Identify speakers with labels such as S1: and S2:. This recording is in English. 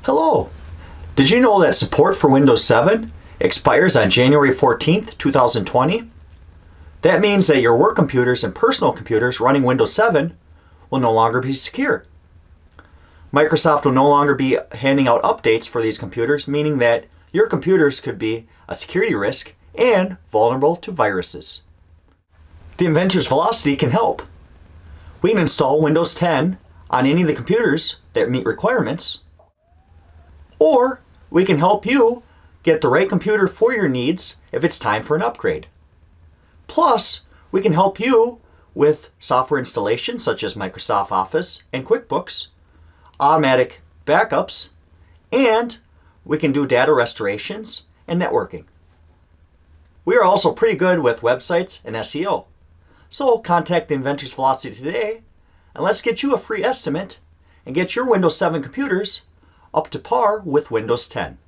S1: Hello! Did you know that support for Windows 7 expires on January 14th, 2020? That means that your work computers and personal computers running Windows 7 will no longer be secure. Microsoft will no longer be handing out updates for these computers, meaning that your computers could be a security risk and vulnerable to viruses. The Inventor's Velocity can help. We can install Windows 10 on any of the computers that meet requirements, or we can help you get the right computer for your needs if it's time for an upgrade. Plus, we can help you with software installation such as Microsoft Office and Quickbooks, automatic backups, and we can do data restorations and networking. We are also pretty good with websites and SEO. So contact the Inventor's Velocity today and let's get you a free estimate and get your Windows 7 computers up to par with Windows 10.